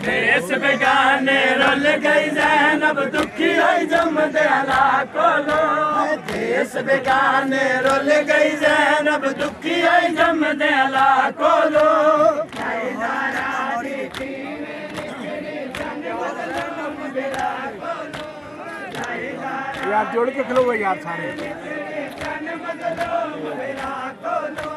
देश बेगाने रुल गई ज़ैनब दुखी आई जम दयाला कोलो। देश बेगाने रुल गई ज़ैनब दुखी आई जम दयाला कोलो। यार जोड़ के खिलो यार सारे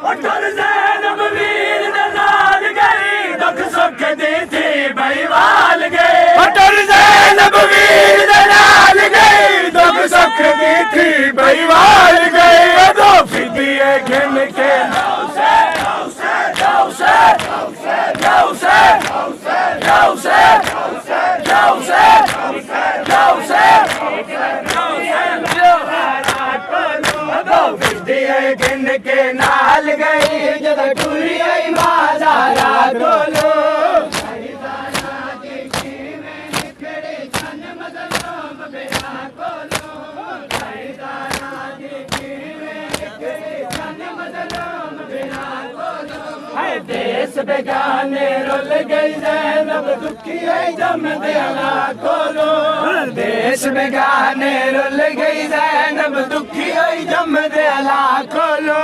उठर ज़ैनब वीर दे नाल गई दुख सुख दी थी बईवाल गई उठर ज़ैनब वीर दे नाल गई दुख सुख दी थी बईवाल गई दो फिदिए घिन के गिन के नाल गई जद टूरी आई माजारा डोलो देश बेगाने रुल गई ज़ैनब दुखी है जम दिया खोलो देश बेगाने रुल गई ज़ैनब दुखी है जम दिया खोलो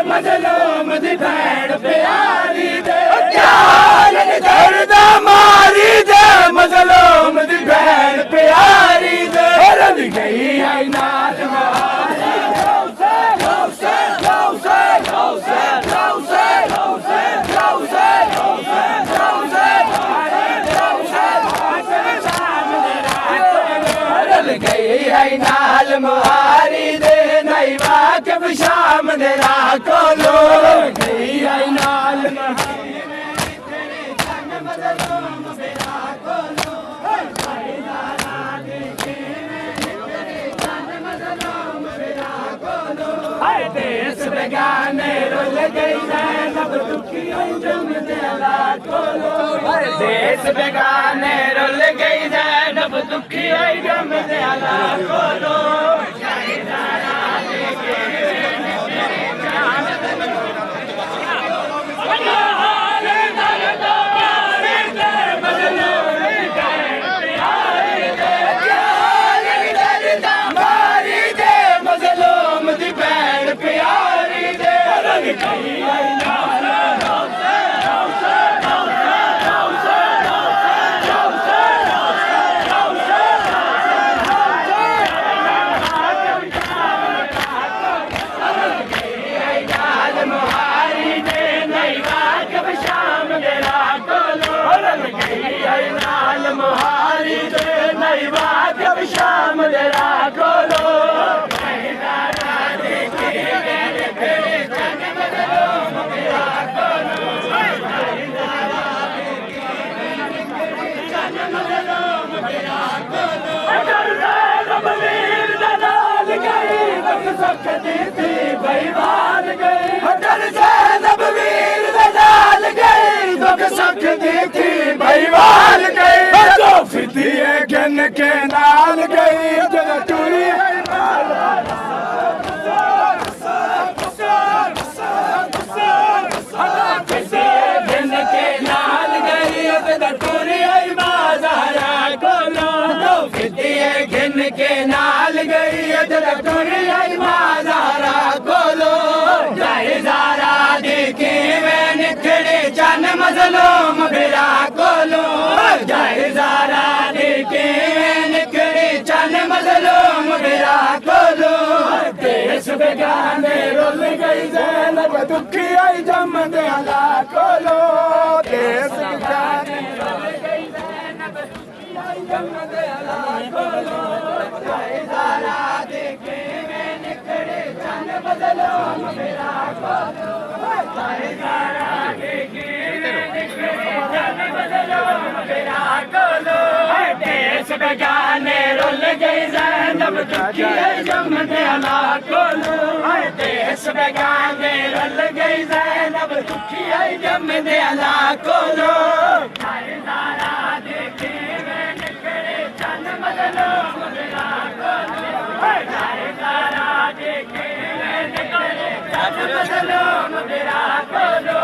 मजलूम दी भैन प्यारी दे दर्द मारी दे मजलूम दी भैन प्यारी दे रल गई आई नाथ रल गई आई नाल मुहारी दे नहीं वाकिफ शाम दे राखोलो गई आई नाल देश बेगाने रुल गई ज़ैनब दुखी आई जम दिया खोलो देश बेगाने रुल गई ज़ैनब दुखी आई जम दिया खोलो शाम दे राखोलो सकती थी बईवाल गई ज़ैनब वीर दे नाल गई दुख सकती थी बईवाल गई दो फिदिए गिन के नाल गई जद टूरी गिन के नाल गई जद टूरी आई बाजारा खोलो दो फिदिए गिन के नाल गई जद टूरी आई बाजारा खोलो जाहिदारा देखी में निखड़े चन मजलूम बिरा खोलो जाहिदारा देखी में निखड़े चन मजलूम बिरा खोलो देश बेगाने रुल गई ज़ैनब दुखी आई जम दिया खोलो देश बेगाने रुल गई ज़ैनब दुखी आई जम दिया खोलो जाहिदारा देखी में निखड़े चन मजलूम बिरा खोलो जाहिदारा देखी में निखड़े चन मजलूम बिरा खोलो देश बेगाने रुल गई ज़ैनब दुखी आई जम दिया खोलो देश बेगाने रुल गई ज़ैनब दुखी आई जम दिया खोलो जाहिदारा देखी में निखड़े चन मजलूम बिरा खोलो जाहिदारा देखी में निखड़े चन मजलूम बिरा खोलो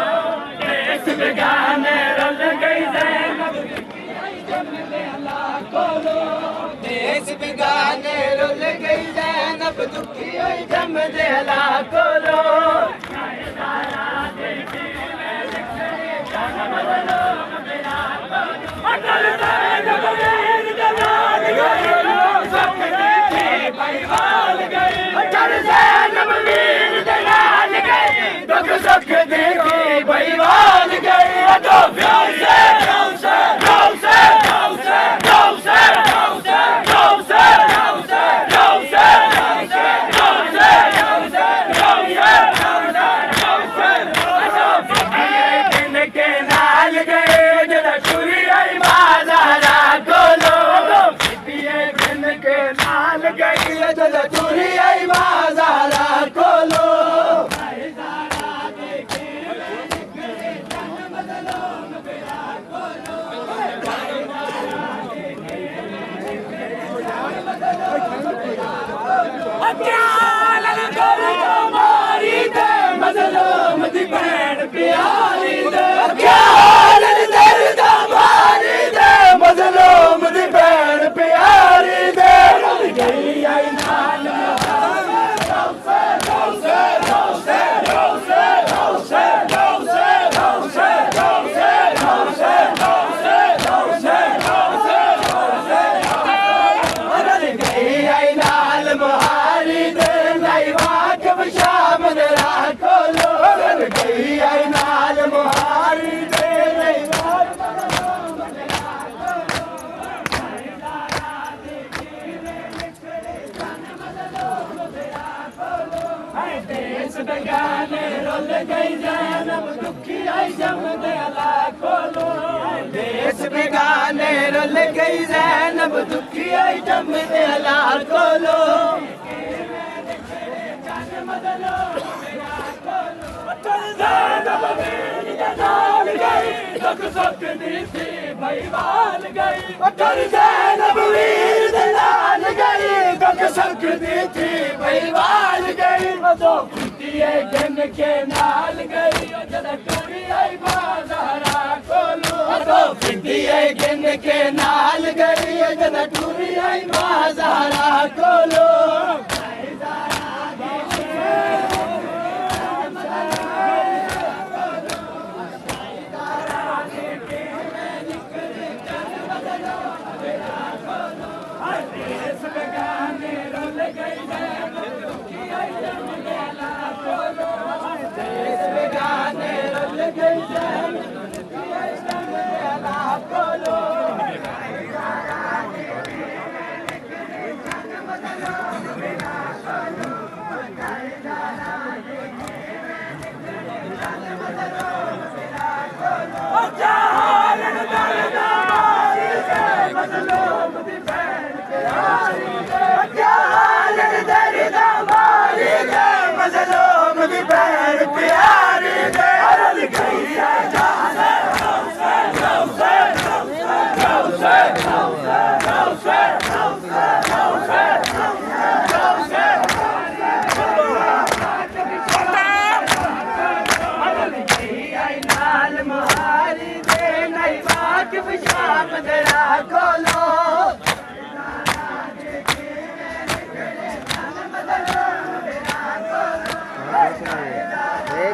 देश बेगाने रुल गई जैनब दुखी होई जमदे लाखो लोग अटल जैनब वीर दे नाल गई सुख दी थी परिवाल गई अटल जैनब वीर दे नाल गई दुख सुख दी थी परिवाल गई अटो फ्यासे फ्यासे फ्यासे फ्यासे फ्यासे फ्यासे फ्यासे चूरी आई बाजारा खोलो मारी दे मजलूम दी भैन प्यारी दे मारी दे मजलूम दी भैन प्यारी दे गई आई नाल बेगाने रोल गई जैनब दुखी आई जमदे लाखो लोग देश बेगाने रोल गई जैनब दुखी आई जमदे लाखो लोग जैनब वीर दे नाल गई दुख सुख दी थी परिवाल गई अटल जैनब वीर दे नाल गई दुख सुख दी थी परिवाल गई तो खुदिए गन के नाल गई जदा टूरी आई बाजारा खोलो तो खुदिए गन के नाल गई जदा टूरी आई बाजारा खोलो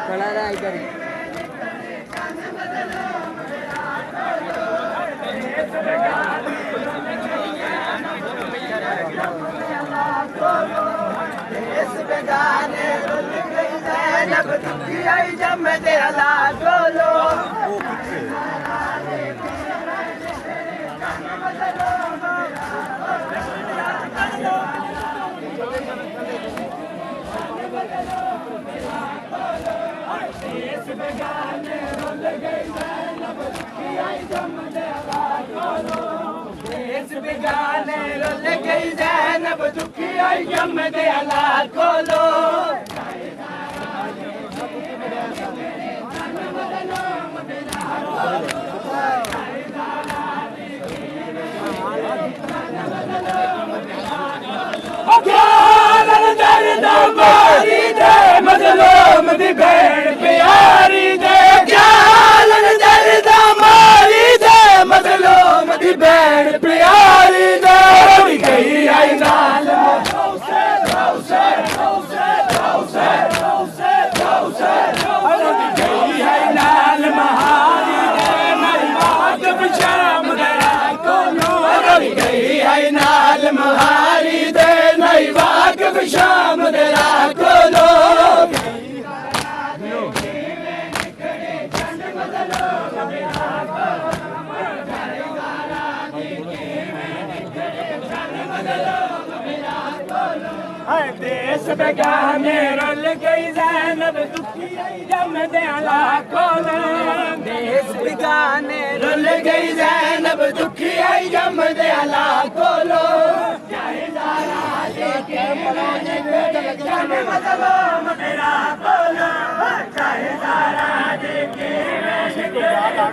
खड़ा रहा इधर बेगाने रुल गई जैनब दुखी आई जमदे लाखो लोग बेगाने रुल गई जैनब दुखी आई जमदे लाखो लोग देश बेगाने रुल गई जैनब दुखी आई जमदे लाखो लोग मजलूम दी भैन प्यारी दे मजलूम दी भैन प्यारी दे गई आई नाल देश बेगाने रुल गई ज़ैनब दुखी आई जमदे लाखों देश बेगाने रुल गई ज़ैनब दुखी आई जमदे लाखों चाहे ज़ारा देखे जान मज़लूम मेरा बोलो चाहे ज़ारा देखे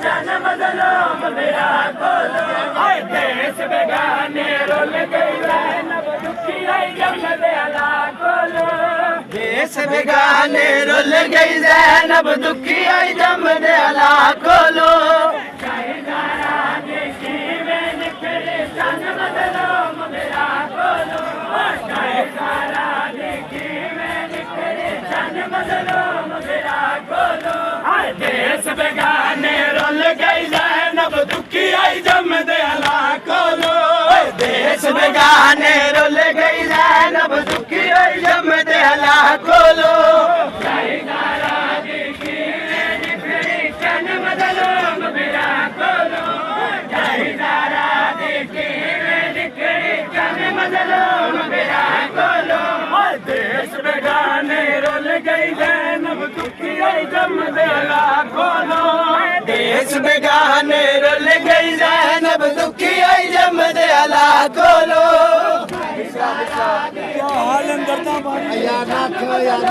जान मज़लूम मेरा बोलो देश बेगाने रुल गई ज़ैनब दुखी आई जमदे लाखों देश बेगाने रुल गई ज़ैनब दुखी आई जमदे लाखों चाहे ज़ारा देखे में निकले जान मज़लूम मेरा बोलो चाहे ज़ारा देखे में निकले जान मज़लूम मेरा बोलो देश बेगाने रुल गई ज़ैनब दुखी आई जमदे लाखों देश बेगाने रुल गई ज़ैनब दुखी आई जमदे लाखों चाहे ज़ारा देखे में निकले जान मज़लूम मेरा बोलो चाहे ज़ारा देखे में निकले जान मज़लूम मेरा बोलो देश बेगाने रुल गई ज़ैनब दुखी आई जमदे लाखों देश बेगाने रुल गई ज़ैनब दुखी आई जमदे लाखों हाल अंदर था यार ना क्यों यार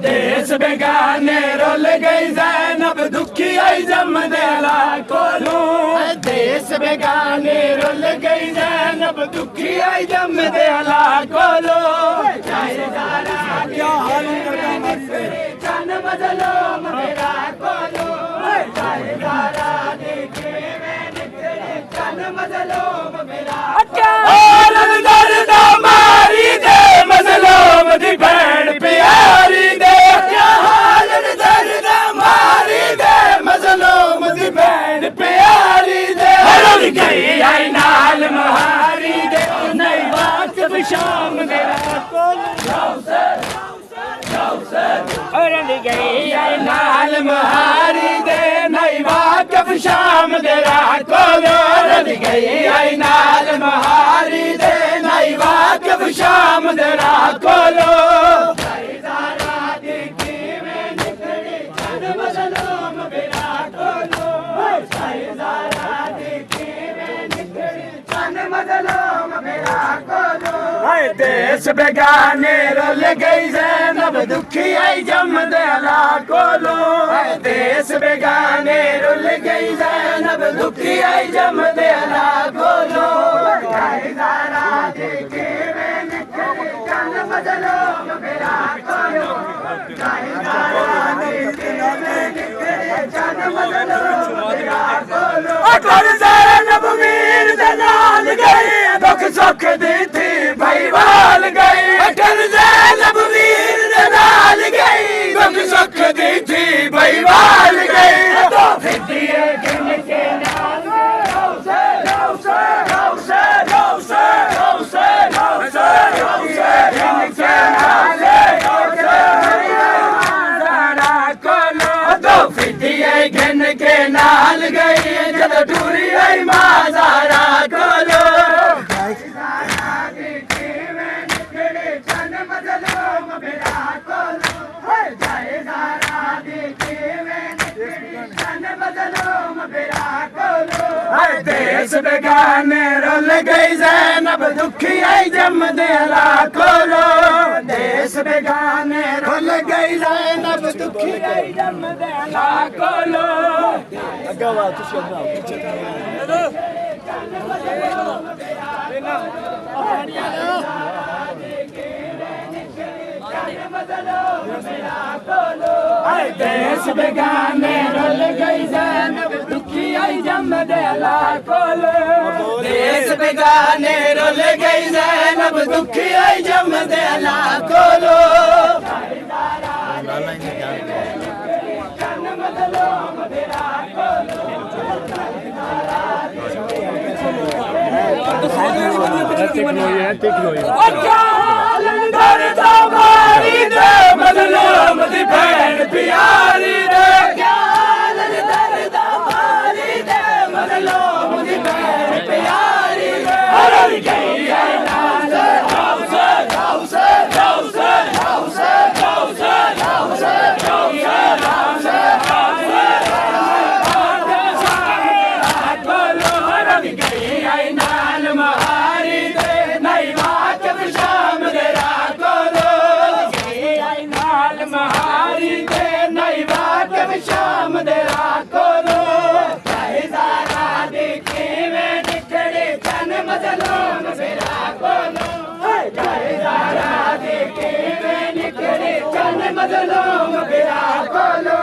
देश बेगाने रुल गई ज़ैनब दुखी आई जमदे लाखों देश बेगाने रुल गई ज़ैनब दुखी आई जमदे लाखों चाहे ज़ारा क्या हाल अंदर था हमारी जान मज़लूम मेरा बोलो चाहे ज़ारा देखे में निकले जान मज़लूम मेरा दर्द मारी दे मज़लूम दी भैन प्यारी दे दर्द मारी दे मज़लूम दी भैन प्यारी दे रुल गई आई नाल महारी दे नहीं बात शाम मेरा गई आई नाल महारी दे नहीं वाकफ शाम दे राखो गई आई नाल महारी दे नहीं वाकफ शाम दे राखो देश बेगाने रुल गई ज़ैनब दुखी आई जमदे लाखों देश बेगाने रुल गई ज़ैनब दुखी आई जमदे लाखों चाहे ज़ारा देखे में निकले जान मज़लूम मेरा बोलो चाहे ज़ारा देखे में निकले जान मज़लूम मेरा बोलो ज़ैनब वीर दे नाल गई दुख सुख दी थी भाईवाल गई ज़ैनब वीर दे नाल गई दुख सुख दी थी भाईवाल गई तो फिदिए गिन के नाल घन के नाल गई जब टूरी आई माज़ारा कोलो देश बेगाने रुल गई ज़ैनब दुखी आई जमदे लाखों देश बेगाने रुल गई ज़ैनब दुखी आई जमदे लाखों देश बेगाने रुल गई ज़ैनब दुखी आई जमदे लाखों देश बेगाने रुल गई ज़ैनब दुखी आई जमदे लाखों मज़लूम दी भैन प्यारी दे दर्द मारी दे मजलूम बिरा कोलो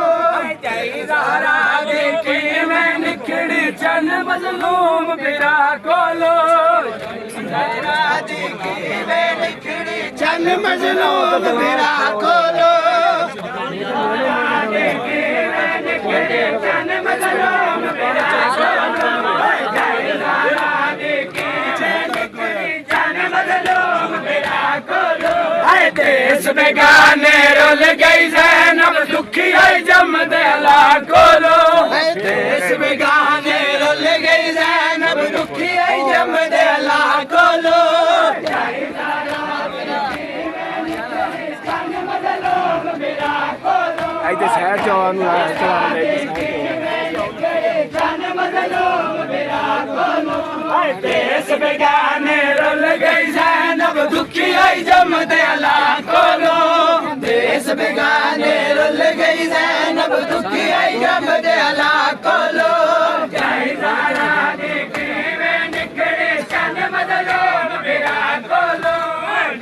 जय ज़हरा देखी मैं निकड़ी चन मजलूम बिरा कोलो ज़हरा देखी मैं निकड़ी चन मजलूम बिरा कोलो देखी मैं निकड़ी चन मजलूम बिरा कोलो जय ज़हरा देखी मैं निकड़ी चन मजलूम बिरा कोलो देश बेगाने रुल गई ज़ैनब दुखी आई जम दला कोलो देश बेगाने रुल गई ज़ैनब दुखी आई जम दला कोलो आइते शहर जवानु देश बेगाने रुल गई ज़ैनब दुखी आई जम दला कोलो देश बेगाने रुल गई ज़ैनब दुखी आई जम दला कोलो जय ज़हरा देखी मैं निकले चन मजलूम बिरा कोलो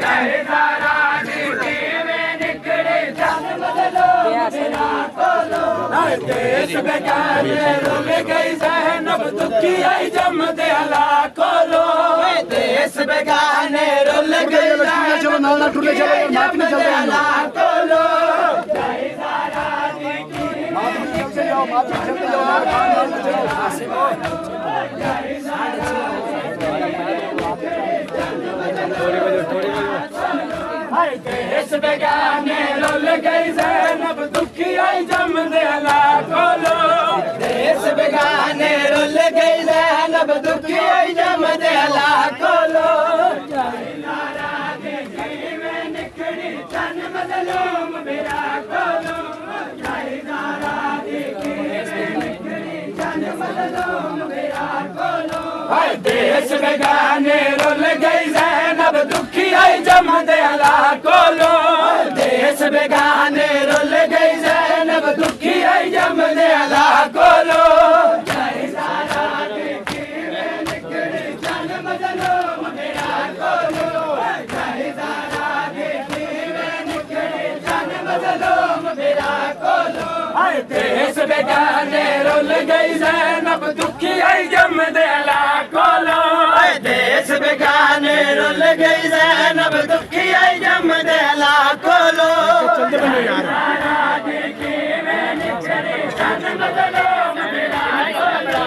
जय ज़हरा देखी मैं निकले चन मजलूम बिरा कोलो देश बेगाने रुल गई ज़ैनब दुखी आई जम दला कोलो देश बेगाने रुल गई चलो नाल ना टुले चलो मात में चलते हैं कोलो जय ज़हरा देखी मात में चलते जाओ मात में चलते जाओ नाल चलो देश बेगाने रुल गई ज़ैनब दुखी आई जम दला कोलो देश बेगाने रुल गई ज़ैनब दुखी आई जम दला कोलो जय ज़हरा देखी मैं निकड़ी चन मजलूम बिरा कोलो जय ज़हरा देखी मैं निकड़ी चन मजलूम बिरा कोलो देश बेगाने रुल गई ज़ैनब दुखी आई जम दला कोलो देश बेगाने रुल गई ज़ैनब दुखी आई जम दला कोलो जय ज़हरा देखी मैं निकड़ी चन मजलूम बिरा कोलो जय ज़हरा देखी मैं निकड़ी चन मजलूम बिरा कोलो देश बेगाने रुल गई ज़ैनब दुखी आई जम दला कोलो देश बेगाने रुल गई ज़ैनब दुखी आई जम दला कोलो चलते बनो यार देखी मैं निकड़ी चन मजलूम बिरा कोलो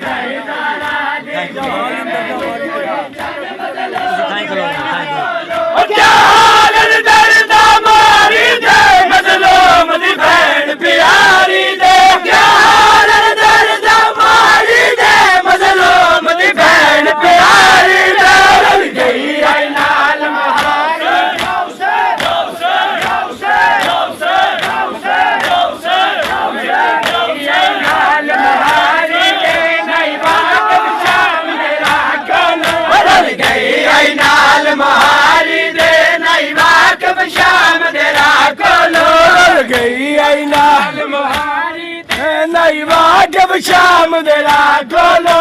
जय ज़हरा देखी मैं निकड़ी चन मजलूम बिरा कोलो क्या हाल दर्द मारी दे मजलूम दी भैन प्यारी दे क्या हाल दर्द मारी दे मजलूम दी भैन प्यारी दे रुल गई आई नाल महारी नाल महारी दे नहीं बात शाम मेरा कोलो रुल गई आई नाल महारी दे नहीं बात शाम तेरा कोलो रुल गई आई नाल महारी दे नहीं बात शाम तेरा कोलो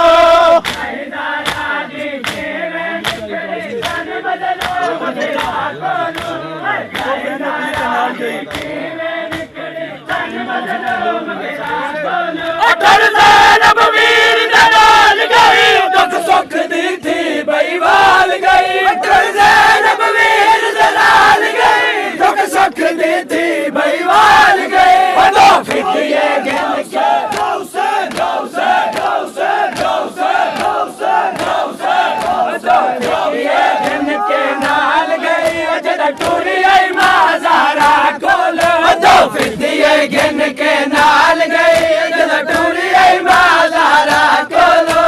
अटल ज़ैनब वीर दे नाल गई दुख सुख दी थी बईवाल गई अटल ज़ैनब वीर दे नाल गई दुख सुख दी थी बईवाल गई बदो फिटिए गिन के गौसे गौसे गौसे गौसे गौसे गौसे बदो फिटिए गिन के नाल गई अजद टूरी आई मां ज़हरा कोलो बदो फिटिए गिन के नाल गई अजद टूरी आई मां ज़हरा कोलो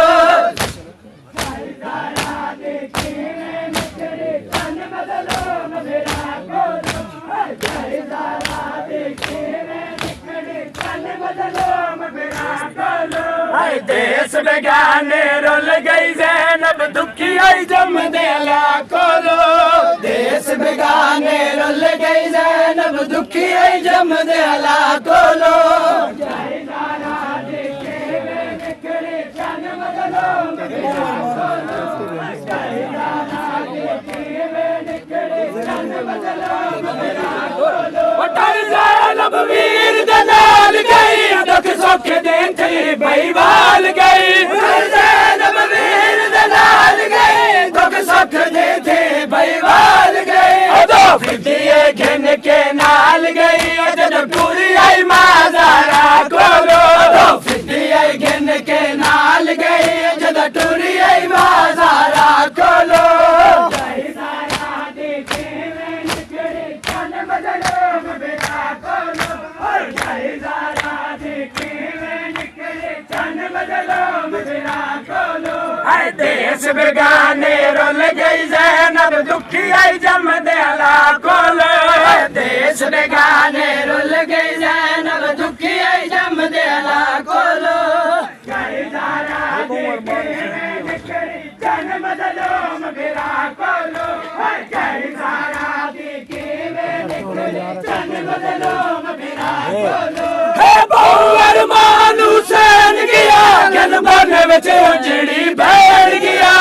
देश बेगाने रुल गई ज़ैनब दुखी आई जम दला कोलो देश बेगाने रुल गई ज़ैनब दुखी आई जम दला कोलो जय ज़हरा देखी मैं निकली चन मजलूम बिरा कोलो जय ज़हरा देखी मैं निकली चन मजलूम बिरा कोलो ਬਈ ਵਾਲ ਗਈ ਜ਼ੈਨਬ ਵੀਰ ਦੇ ਨਾਲ ਗਈ ਦੁੱਖ ਸੁੱਖ ਦੇ ਥੇ ਬਈ ਵਾਲ ਗਈ ਉਦੋਂ ਫਿਰਦੀਏ ਘਿਨ ਕੇ ਨਾਲ ਗਈ ਜਦ ਪੂਰੀ ਆਈ ਮਾਜ਼ਾਰਾ ਕੋਲੋਂ ਉਦੋਂ ਫਿਰਦੀਏ ਘਿਨ ਕੇ ਨਾਲ ਗਈ ਜਦ ਟੁਰੀ ਆਈ ਮਾਜ਼ਾਰਾ ਕੋਲੋਂ देश बेगाने रुल गई ज़ैनब दुखी आई जम दयाला कोलो देश बेगाने रुल गई ज़ैनब दुखी आई जम दयाला कोलो जन्म दलोम बिरा कोलो जन्म दलोम बिरा कोलो बहुवर मानू सैन गया गन बन विच उजड़ी बैठ गया